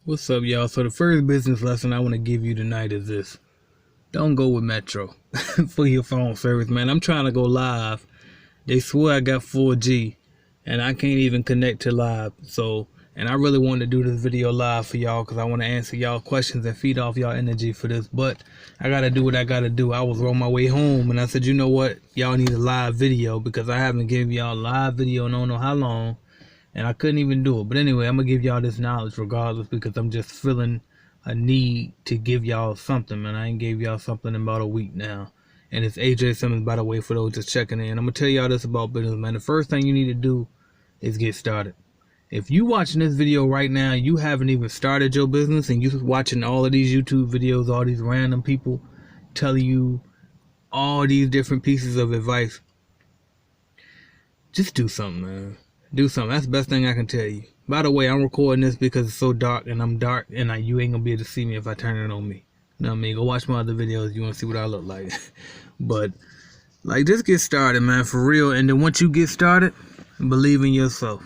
What's up, y'all? So the first business lesson I want to give you tonight is this. Don't go with Metro for your phone service, man. I'm trying to go live. They swear I got 4G and I can't even connect to live. And I really wanted to do this video live for y'all because I want to answer y'all questions and feed off y'all energy for this. But I got to do what I got to do. I was on my way home and I said, you know what? Y'all need a live video because I haven't given y'all a live video in I don't know how long. And I couldn't even do it. But anyway, I'm going to give y'all this knowledge regardless because I'm just feeling a need to give y'all something, man. I ain't gave y'all something in about a week now. And it's AJ Simmons, by the way, for those just checking in. I'm going to tell y'all this about business, man. The first thing you need to do is get started. If you watching this video right now, you haven't even started your business and you watching all of these YouTube videos, all these random people telling you all these different pieces of advice, just do something, man. Do something. That's the best thing I can tell you. By the way, I'm recording this because it's so dark and I'm dark and you ain't gonna be able to see me if I turn it on me. You know what I mean? Go watch my other videos if you want to see what I look like. But like, just get started, man, for real. And then once you get started, believe in yourself.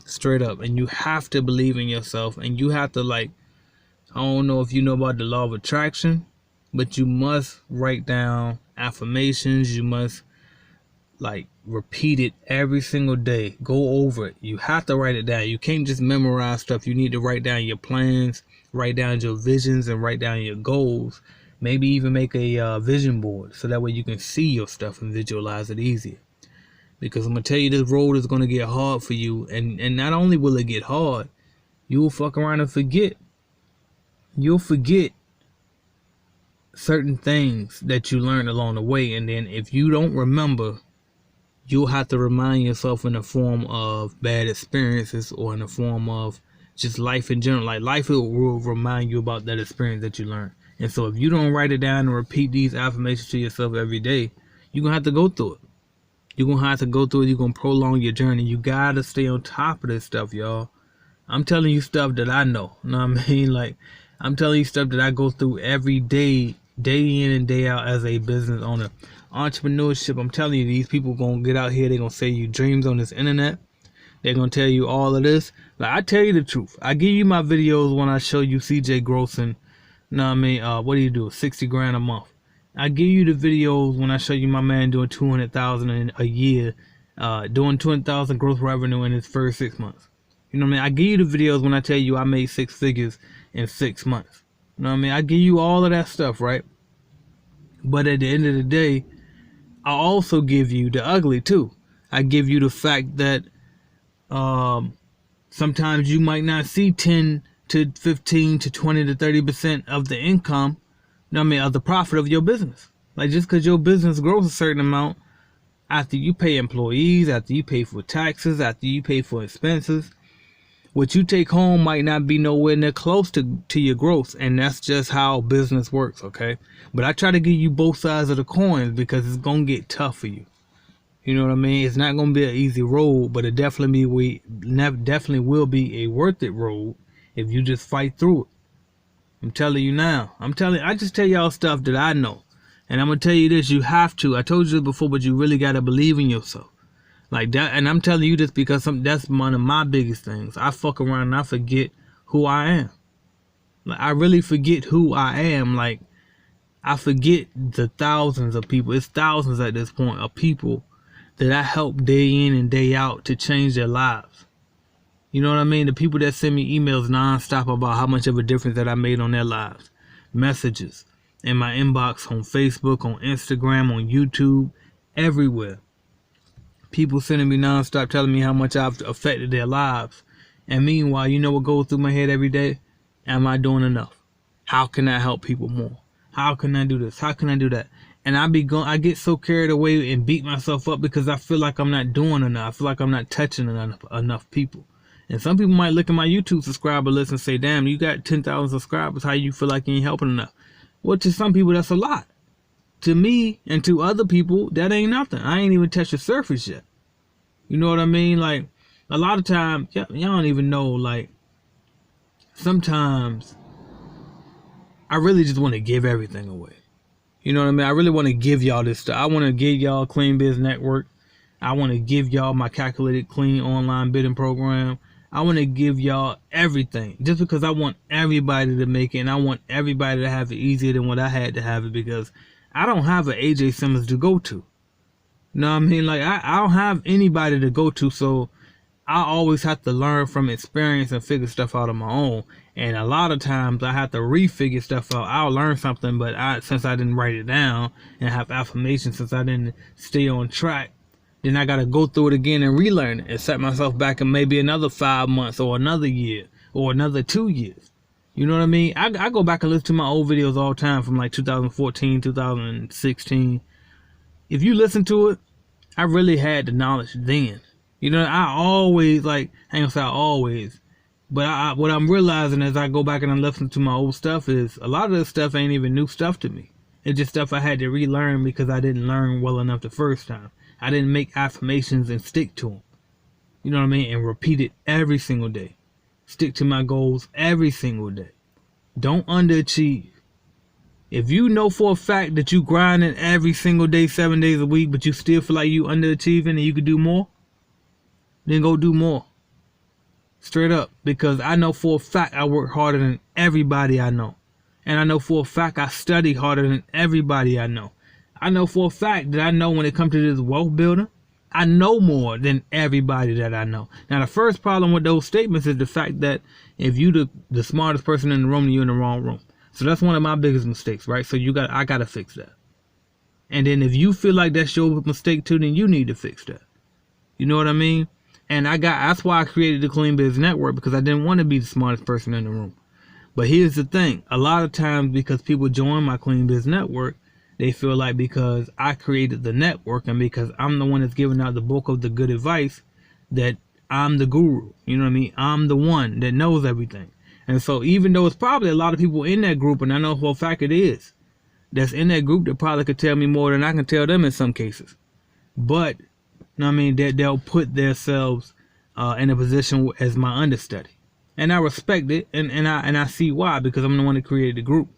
Straight up. And you have to believe in yourself. And you have to, like, I don't know if you know about the law of attraction, but you must write down affirmations. You must like repeat it every single day. Go over it. You have to write it down. You can't just memorize stuff. You need to write down your plans, write down your visions, and write down your goals. Maybe even make a vision board so that way you can see your stuff and visualize it easier. Because I'm gonna tell you, this road is gonna get hard for you, and not only will it get hard, you will fuck around and forget. You'll forget certain things that you learned along the way, and then if you don't remember, you'll have to remind yourself in the form of bad experiences or in the form of just life in general. Like, life will remind you about that experience that you learned. And so if you don't write it down and repeat these affirmations to yourself every day, you're going to have to go through it. You're going to have to go through it. You're going to prolong your journey. You got to stay on top of this stuff, y'all. I'm telling you stuff that I know. You know what I mean? Like, I'm telling you stuff that I go through every day, day in and day out as a business owner. Entrepreneurship, I'm telling you, these people gonna get out here, they're gonna say you dreams on this internet, they're gonna tell you all of this. Like, I tell you the truth. I give you my videos when I show you CJ grossing, you know what I mean, what do you do, 60 grand a month. I give you the videos when I show you my man doing 200,000 a year, doing 200,000 gross revenue in his first 6 months. You know what I mean? I give you the videos when I tell you I made 6 figures in 6 months. You know what I mean? I give you all of that stuff, right? But at the end of the day, I also give you the ugly too. I give you the fact that sometimes you might not see 10 to 15 to 20 to 30% of the income, you know what I mean, of the profit of your business. Like, just because your business grows a certain amount, after you pay employees, after you pay for taxes, after you pay for expenses, what you take home might not be nowhere near close to your growth. And that's just how business works, okay? But I try to give you both sides of the coin because it's going to get tough for you. You know what I mean? It's not going to be an easy road, but it definitely will be a worth it road if you just fight through it. I'm telling you now. I just tell y'all stuff that I know. And I'm going to tell you this, you have to. I told you this before, but you really got to believe in yourself. Like that, and I'm telling you this because that's one of my biggest things. I fuck around and I forget who I am. Like, I really forget who I am. Like, I forget the thousands of people. It's thousands at this point of people that I help day in and day out to change their lives. You know what I mean? The people that send me emails nonstop about how much of a difference that I made on their lives. Messages in my inbox on Facebook, on Instagram, on YouTube, everywhere. People sending me nonstop telling me how much I've affected their lives. And meanwhile, you know what goes through my head every day? Am I doing enough? How can I help people more? How can I do this? How can I do that? And I get so carried away and beat myself up because I feel like I'm not doing enough. I feel like I'm not touching enough people. And some people might look at my YouTube subscriber list and say, damn, you got 10,000 subscribers. How you feel like you ain't helping enough? Well, to some people, that's a lot. To me and to other people, that ain't nothing. I ain't even touched the surface yet. You know what I mean? Like, a lot of times, y'all don't even know, like, sometimes I really just want to give everything away. You know what I mean? I really want to give y'all this stuff. I want to give y'all Clean Biz Network. I want to give y'all my calculated clean online bidding program. I want to give y'all everything just because I want everybody to make it, and I want everybody to have it easier than what I had to have it, because I don't have an AJ Simmons to go to. You know what I mean? Like, I don't have anybody to go to, so I always have to learn from experience and figure stuff out on my own. And a lot of times I have to refigure stuff out. I'll learn something, but since I didn't write it down and have affirmations, since I didn't stay on track, then I got to go through it again and relearn it and set myself back in maybe another 5 months or another year or another 2 years. You know what I mean? I go back and listen to my old videos all the time from like 2014, 2016. If you listen to it, I really had the knowledge then. You know, I always, like, I ain't gonna say I always, but what I'm realizing as I go back and I listen to my old stuff is a lot of this stuff ain't even new stuff to me. It's just stuff I had to relearn because I didn't learn well enough the first time. I didn't make affirmations and stick to them. You know what I mean? And repeat it every single day. Stick to my goals every single day. Don't underachieve. If you know for a fact that you grinding every single day, 7 days a week, but you still feel like you underachieving and you could do more, then go do more. Straight up. Because I know for a fact I work harder than everybody I know. And I know for a fact I study harder than everybody I know. I know for a fact that I know when it comes to this wealth building, I know more than everybody that I know. Now, the first problem with those statements is the fact that if you the smartest person in the room, you're in the wrong room. So that's one of my biggest mistakes, right? So I gotta fix that. And then if you feel like that's your mistake too, then you need to fix that. You know what I mean? And that's why I created the Clean Biz Network, because I didn't want to be the smartest person in the room. But here's the thing. A lot of times, because people join my Clean Biz Network, they feel like because I created the network and because I'm the one that's giving out the bulk of the good advice, that I'm the guru. You know what I mean? I'm the one that knows everything. And so even though it's probably a lot of people in that group, and I know for a fact it is, that's in that group that probably could tell me more than I can tell them in some cases. But, you know what I mean, they'll put themselves in a position as my understudy. And I respect it, and I see why, because I'm the one that created the group.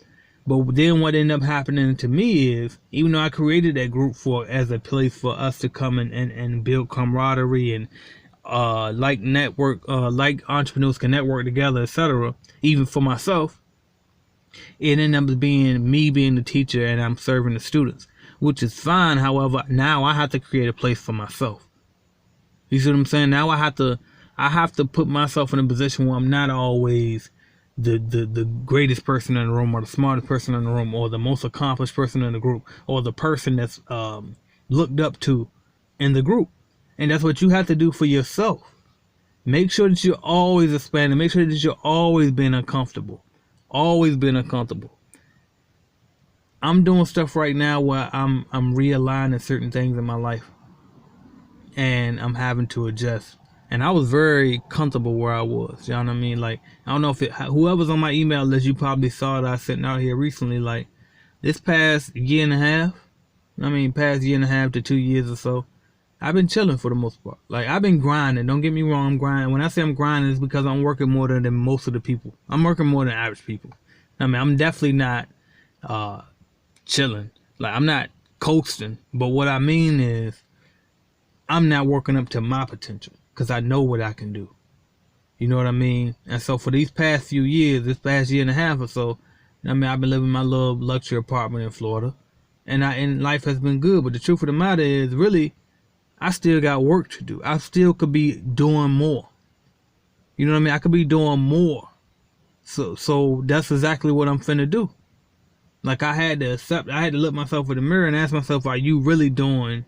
But then what ended up happening to me is, even though I created that group as a place for us to come and build camaraderie and like entrepreneurs can network together, etc., even for myself, it ended up being me being the teacher and I'm serving the students, which is fine. However, now I have to create a place for myself. You see what I'm saying? Now I have to put myself in a position where I'm not always the greatest person in the room, or the smartest person in the room, or the most accomplished person in the group, or the person that's looked up to in the group. And that's what you have to do for yourself. Make sure that you're always expanding. Make sure that you're always being uncomfortable. Always being uncomfortable. I'm doing stuff right now where I'm realigning certain things in my life, and I'm having to adjust. And I was very comfortable where I was. You know what I mean? Like, I don't know if whoever's on my email list, you probably saw that I sent out here recently. Like, this past year and a half, past year and a half to 2 years or so, I've been chilling for the most part. Like, I've been grinding. Don't get me wrong, I'm grinding. When I say I'm grinding, it's because I'm working more than most of the people. I'm working more than average people. I'm definitely not chilling. Like, I'm not coasting. But what I mean is, I'm not working up to my potential, because I know what I can do. You know what I mean? And so for these past few years, this past year and a half or so, I've been living in my little luxury apartment in Florida. And life has been good. But the truth of the matter is, really, I still got work to do. I still could be doing more. You know what I mean? I could be doing more. So that's exactly what I'm finna do. Like, I had to look myself in the mirror and ask myself, are you working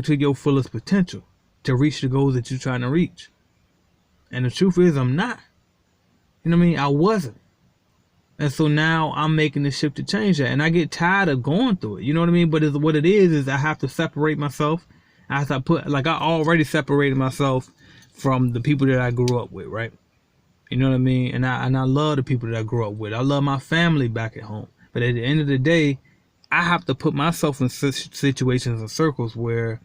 to your fullest potential to reach the goals that you're trying to reach? And the truth is, I'm not. You know what I mean? I wasn't. And so now I'm making the shift to change that. And I get tired of going through it. You know what I mean? But what it is I have to separate myself. I already separated myself from the people that I grew up with, right? You know what I mean? And I love the people that I grew up with. I love my family back at home. But at the end of the day, I have to put myself in situations and circles where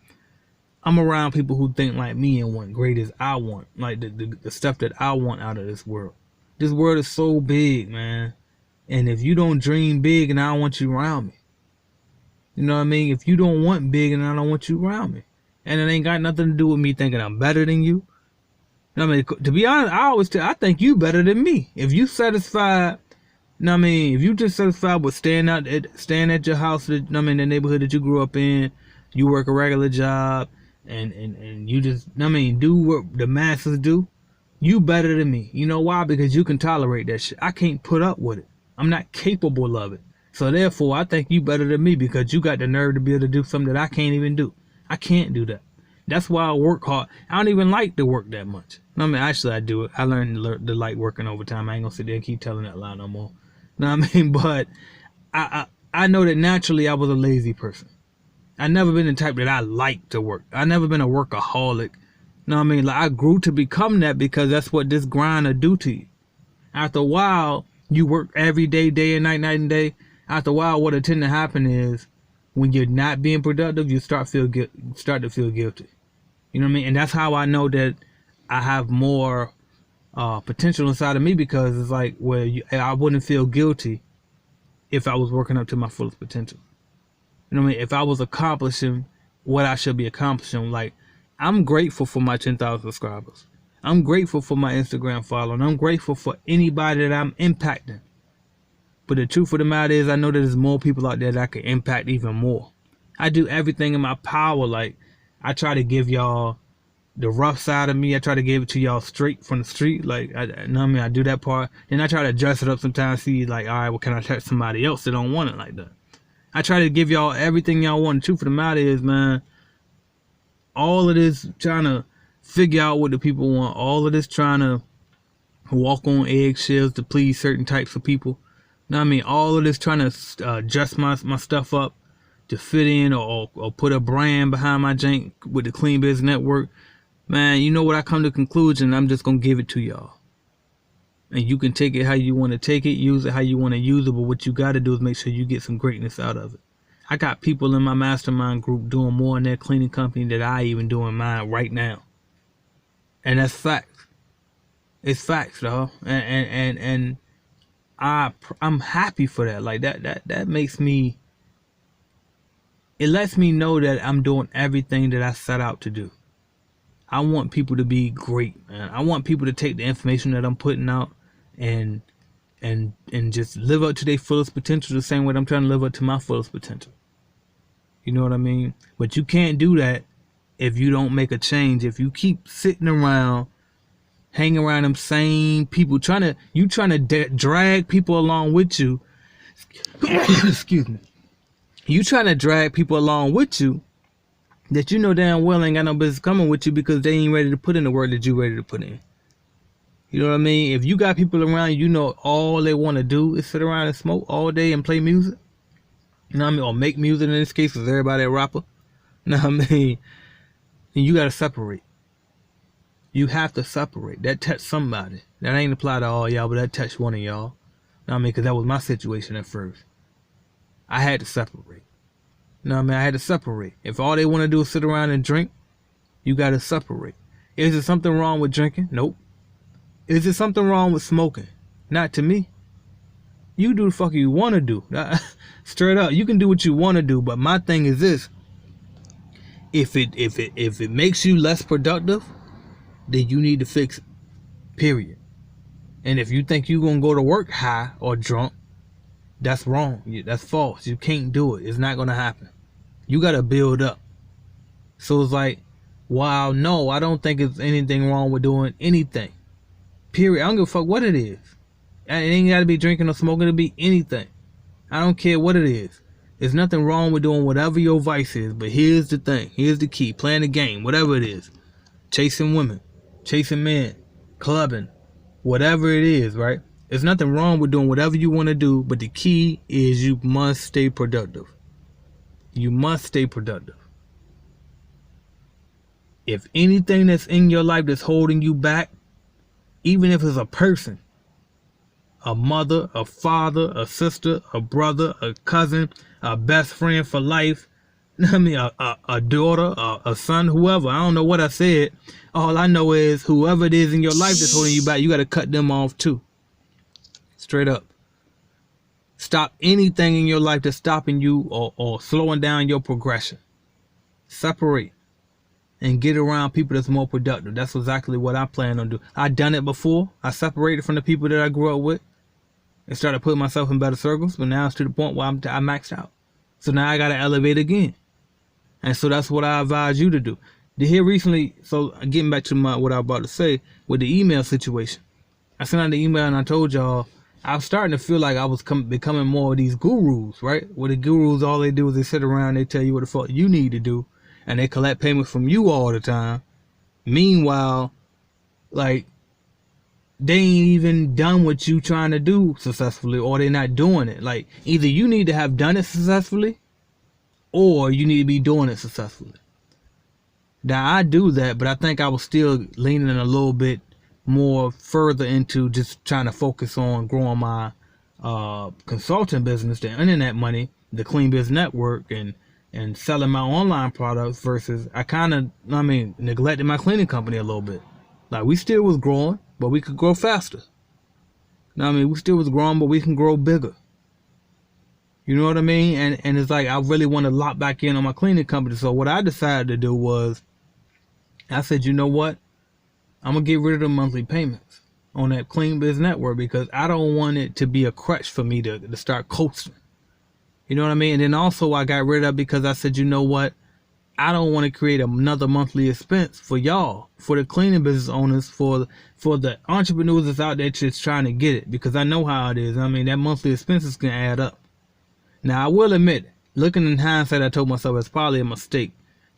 I'm around people who think like me and want great as I want. Like the stuff that I want out of this world. This world is so big, man. And if you don't dream big, and I don't want you around me. You know what I mean? If you don't want big, and I don't want you around me. And it ain't got nothing to do with me thinking I'm better than you. I mean, to be honest, I think you better than me. If you satisfied, I mean, if you just satisfied with staying at your house, I mean, the neighborhood that you grew up in, you work a regular job, and you just, I mean, do what the masses do, you better than me. You know why? Because you can tolerate that shit. I can't put up with it. I'm not capable of it. So therefore, I think you better than me because you got the nerve to be able to do something that I can't even do. I can't do that. That's why I work hard. I don't even like to work that much. I mean, actually, I do it. I learned to like working overtime. I ain't gonna sit there and keep telling that lie no more. Know what I mean? But I know that naturally I was a lazy person. I never been the type that I like to work. I never been a workaholic. Know what I mean? Like, I grew to become that because that's what this grind will do to you. After a while, you work every day, day and night, night and day. After a while, what will tend to happen is when you're not being productive, you start to feel guilty. You know what I mean? And that's how I know that I have more potential inside of me, because it's like I wouldn't feel guilty if I was working up to my fullest potential. You know what I mean? If I was accomplishing what I should be accomplishing. Like, I'm grateful for my 10,000 subscribers. I'm grateful for my Instagram following. I'm grateful for anybody that I'm impacting. But the truth of the matter is, I know that there's more people out there that I can impact even more. I do everything in my power. Like, I try to give y'all the rough side of me. I try to give it to y'all straight from the street. Like, I do that part. Then I try to dress it up sometimes, see, like, all right, well, can I touch somebody else that don't want it like that? I try to give y'all everything y'all want. The truth of the matter is, man, all of this trying to figure out what the people want, all of this trying to walk on eggshells to please certain types of people. You know what I mean? All of this trying to adjust my stuff up to fit in, or put a brand behind my jank with the Clean Biz Network. Man, you know what? I come to the conclusion, I'm just going to give it to y'all. And you can take it how you want to take it, use it how you want to use it, but what you got to do is make sure you get some greatness out of it. I got people in my mastermind group doing more in their cleaning company than I even do in mine right now. And that's facts. It's facts, dog. And I'm happy for that. Like, that makes me, it lets me know that I'm doing everything that I set out to do. I want people to be great, man. I want people to take the information that I'm putting out and just live up to their fullest potential the same way I'm trying to live up to my fullest potential. You know what I mean? But you can't do that if you don't make a change. If you keep sitting around, hanging around them same people, trying to drag people along with you. Excuse me. You trying to drag people along with you that you know damn well ain't got no business coming with you, because they ain't ready to put in the work that you ready to put in. You know what I mean? If you got people around you know all they want to do is sit around and smoke all day and play music, you know what I mean, or make music in this case, because everybody a rapper, you know what I mean, and you got to separate. You have to separate. That touched somebody. That ain't apply to all y'all, but that touched one of y'all. You know what I mean? Because that was my situation at first. I had to separate. You know what I mean? I had to separate. If all they want to do is sit around and drink, you got to separate. Is there something wrong with drinking? Nope. Is there something wrong with smoking? Not to me. You do the fuck you want to do. Straight up. You can do what you want to do, but my thing is this. If it makes you less productive, then you need to fix it. Period. And if you think you're going to go to work high or drunk, that's wrong. That's false. You can't do it. It's not going to happen. You got to build up. So it's like, wow, no, I don't think it's anything wrong with doing anything. Period. I don't give a fuck what it is. It ain't got to be drinking or smoking. It be anything. I don't care what it is. There's nothing wrong with doing whatever your vice is. But here's the thing. Here's the key. Playing the game. Whatever it is. Chasing women. Chasing men. Clubbing. Whatever it is, right? There's nothing wrong with doing whatever you want to do. But the key is you must stay productive. You must stay productive. If anything that's in your life that's holding you back, even if it's a person, a mother, a father, a sister, a brother, a cousin, a best friend for life, I mean, a daughter, a son, whoever. I don't know what I said. All I know is whoever it is in your life that's holding you back, you got to cut them off too. Straight up. Stop anything in your life that's stopping you or slowing down your progression. Separate. and get around people that's more productive. That's exactly what I plan on doing. I done it before. I separated from the people that I grew up with and started putting myself in better circles, but now it's to the point where I maxed out. So now I got to elevate again. And so that's what I advise you to do. Here recently, so getting back to what I was about to say with the email situation. I sent out the email and I told y'all I was starting to feel like I was becoming more of these gurus, right? Where the gurus, all they do is they sit around, they tell you what the fuck you need to do, and they collect payment from you all the time. Meanwhile, like, they ain't even done what you trying to do successfully, or they're not doing it. Like, either you need to have done it successfully, or you need to be doing it successfully. Now, I do that, but I think I was still leaning a little bit more further into just trying to focus on growing my consulting business, the internet money, the Clean Biz Network, and selling my online products versus I neglected my cleaning company a little bit. Like, we still was growing, but we could grow faster. We still was growing, but we can grow bigger. You know what I mean? And it's like I really want to lock back in on my cleaning company. So what I decided to do was I said, you know what? I'm going to get rid of the monthly payments on that Clean Biz Network because I don't want it to be a crutch for me to start coasting. You know what I mean? And then also I got rid of it because I said, you know what? I don't want to create another monthly expense for y'all, for the cleaning business owners, for the entrepreneurs that's out there just trying to get it, because I know how it is. That monthly expenses can add up. Now, I will admit, looking in hindsight, I told myself it's probably a mistake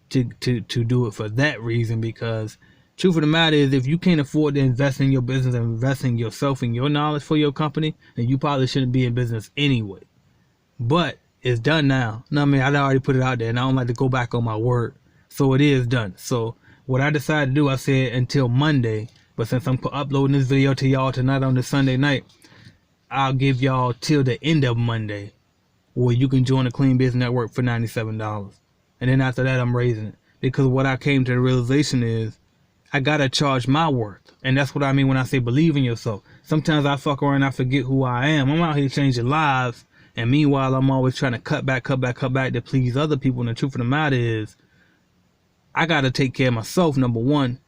to do it for that reason, because truth of the matter is, if you can't afford to invest in your business and invest in yourself and your knowledge for your company, then you probably shouldn't be in business anyway. But it's done now. I already put it out there, and I don't like to go back on my word. So it is done. So what I decided to do, I said until Monday, but since I'm uploading this video to y'all tonight on this Sunday night, I'll give y'all till the end of Monday, where you can join the Clean Biz Network for $97. And then after that, I'm raising it. Because what I came to the realization is, I gotta charge my worth. And that's what I mean when I say believe in yourself. Sometimes I fuck around and I forget who I am. I'm out here changing lives. And meanwhile, I'm always trying to cut back to please other people. And the truth of the matter is, I gotta take care of myself, number one.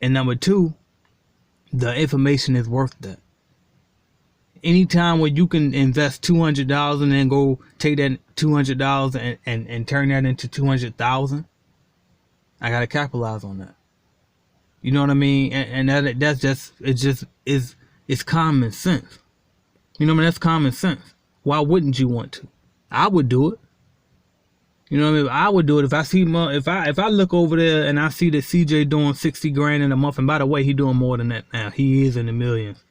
And number two, the information is worth that. Anytime where you can invest $200 and then go take that $200 and turn that into $200,000, I gotta capitalize on that. You know what I mean? And it's common sense. You know what I mean? That's common sense. Why wouldn't you want to? I would do it. You know what I mean? I would do it if I see if I look over there and I see that CJ doing 60 grand in a month. And by the way, he doing more than that now. He is in the millions.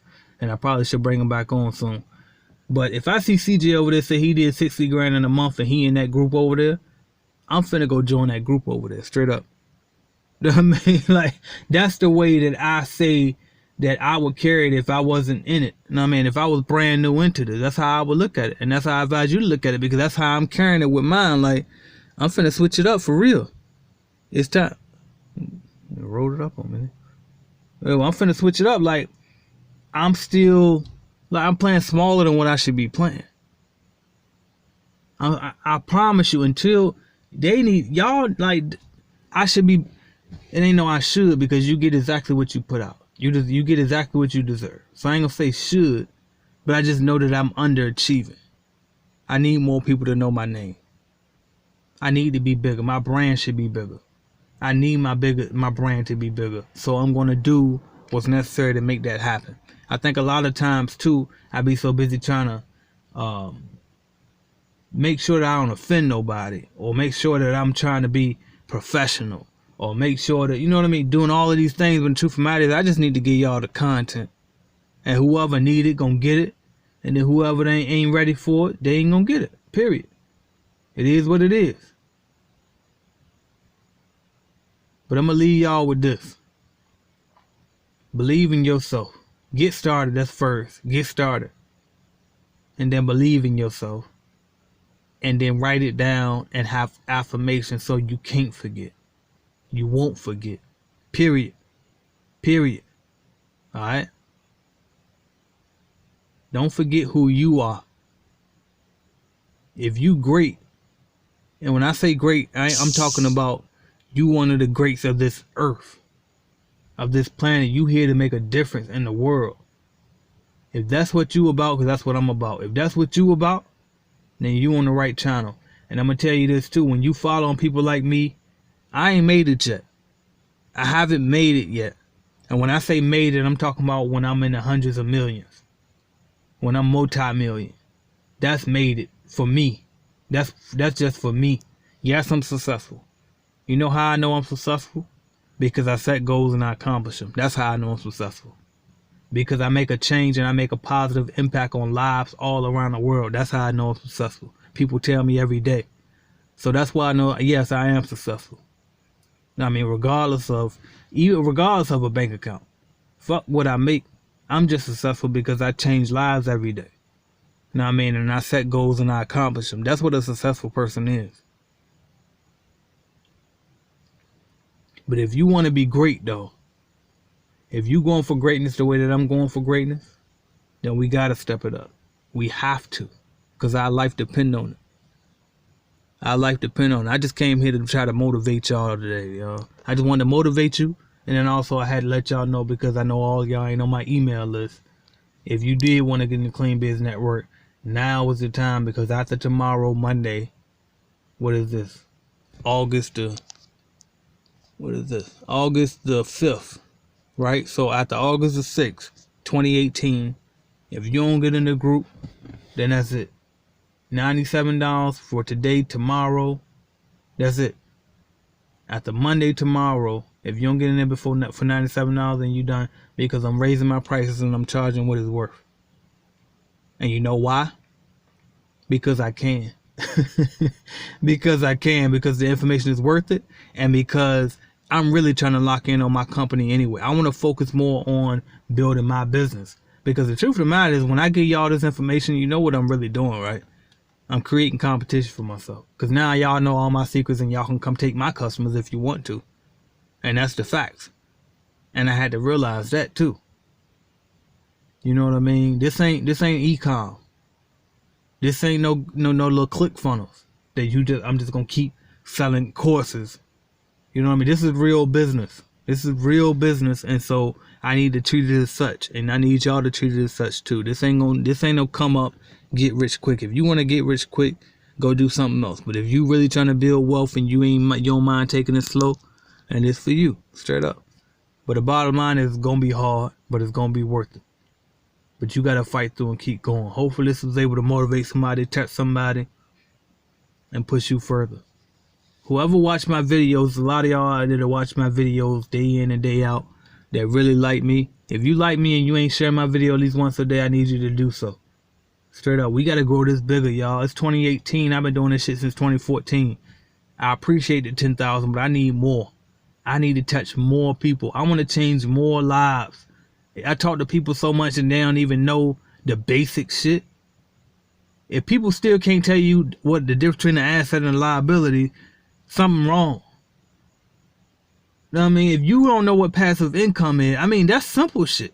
And I probably should bring him back on soon. But if I see CJ over there say he did 60 grand in a month and he in that group over there, I'm finna go join that group over there, straight up. You know what I mean? Like, that's the way that I say that I would carry it if I wasn't in it. You know what I mean? If I was brand new into this, that's how I would look at it. And that's how I advise you to look at it, because that's how I'm carrying it with mine. Like, I'm finna switch it up for real. It's time. Rolled it up on me. Well, I'm finna switch it up. Like, I'm playing smaller than what I should be playing. I promise you, until they need y'all, like, I should be. It ain't no I should, because you get exactly what you put out. You get exactly what you deserve. So I ain't gonna say should, but I just know that I'm underachieving. I need more people to know my name. I need to be bigger. My brand should be bigger. I need my brand to be bigger. So I'm gonna do what's necessary to make that happen. I think a lot of times too, I be so busy trying to make sure that I don't offend nobody, or make sure that I'm trying to be professional, or make sure that, you know what I mean, doing all of these things. When the truth of the matter is, I just need to give y'all the content, and whoever need it gonna get it, and then whoever ain't ready for it, they ain't gonna get it, period. It is what it is. But I'm gonna leave y'all with this. Believe in yourself. Get started, that's first. Get started. And then believe in yourself. And then write it down and have affirmation so you can't forget. You won't forget. Period. Period. Alright? Don't forget who you are. If you great, and when I say great, I'm talking about You one of the greats of this earth, of this planet. You here to make a difference in the world. If that's what you about, because that's what I'm about. If that's what you about, then you on the right channel. And I'm going to tell you this too. When you follow on people like me, I ain't made it yet. I haven't made it yet. And when I say made it, I'm talking about when I'm in the hundreds of millions. When I'm multi-million. That's made it for me. That's just for me. Yes, I'm successful. You know how I know I'm successful? Because I set goals and I accomplish them. That's how I know I'm successful. Because I make a change and I make a positive impact on lives all around the world. That's how I know I'm successful. People tell me every day. So that's why I know, yes, I am successful. I mean, regardless of a bank account. Fuck what I make. I'm just successful because I change lives every day. You know what I mean? And I set goals and I accomplish them. That's what a successful person is. But if you want to be great, though, if you going for greatness the way that I'm going for greatness, then we got to step it up. We have to, because our life depend on it. Our life depend on it. I just came here to try to motivate y'all today, y'all. I just wanted to motivate you, and then also I had to let y'all know, because I know all y'all ain't on my email list. If you did want to get in the Clean Biz Network, now is the time, because after tomorrow, Monday, what is this? August the 5th. Right? So after August the 6th, 2018, if you don't get in the group, then that's it. $97 for today, tomorrow. That's it. After Monday, tomorrow, if you don't get in there for $97, then you done. Because I'm raising my prices and I'm charging what it's worth. And you know why? Because I can. Because I can. Because the information is worth it. And because I'm really trying to lock in on my company anyway. I want to focus more on building my business. Because the truth of the matter is, when I give y'all this information, you know what I'm really doing, right? I'm creating competition for myself. Because now y'all know all my secrets and y'all can come take my customers if you want to. And that's the facts. And I had to realize that too. You know what I mean? This ain't e-com. This ain't no little click funnels that I'm just gonna keep selling courses. You know what I mean? This is real business. This is real business, and so I need to treat it as such, and I need y'all to treat it as such too. This ain't no come up, get rich quick. If you want to get rich quick, go do something else. But if you really trying to build wealth and you don't mind taking it slow, and it's for you, straight up. But the bottom line is, it's gonna be hard, but it's gonna be worth it. But you gotta fight through and keep going. Hopefully this was able to motivate somebody, touch somebody, and push you further. Whoever watched my videos, a lot of y'all out there that watch my videos day in and day out, that really like me. If you like me and you ain't sharing my video at least once a day, I need you to do so. Straight up, we gotta grow this bigger, y'all. It's 2018. I've been doing this shit since 2014. I appreciate the 10,000, but I need more. I need to touch more people. I want to change more lives. I talk to people so much and they don't even know the basic shit. If people still can't tell you what the difference between an asset and a liability, something wrong. You know what I mean? If you don't know what passive income is, I mean, that's simple shit.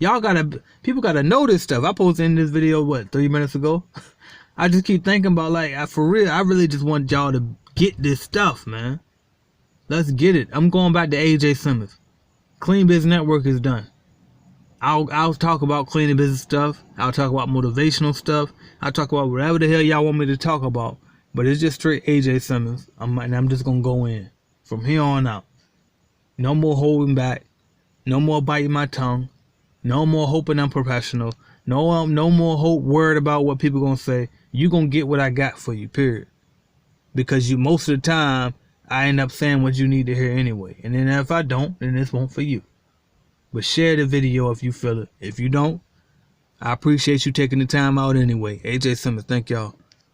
People gotta know this stuff. I posted in this video, 3 minutes ago? I just keep thinking about, for real, I really just want y'all to get this stuff, man. Let's get it. I'm going back to AJ Simmons. Clean Biz Network is done. I'll talk about cleaning business stuff. I'll talk about motivational stuff. I'll talk about whatever the hell y'all want me to talk about. But it's just straight AJ Simmons. I'm just going to go in from here on out. No more holding back. No more biting my tongue. No more hoping I'm professional. No more worried about what people going to say. You going to get what I got for you, period. Because most of the time, I end up saying what you need to hear anyway. And then if I don't, then this won't for you. But share the video if you feel it. If you don't, I appreciate you taking the time out anyway. AJ Simmons, thank y'all.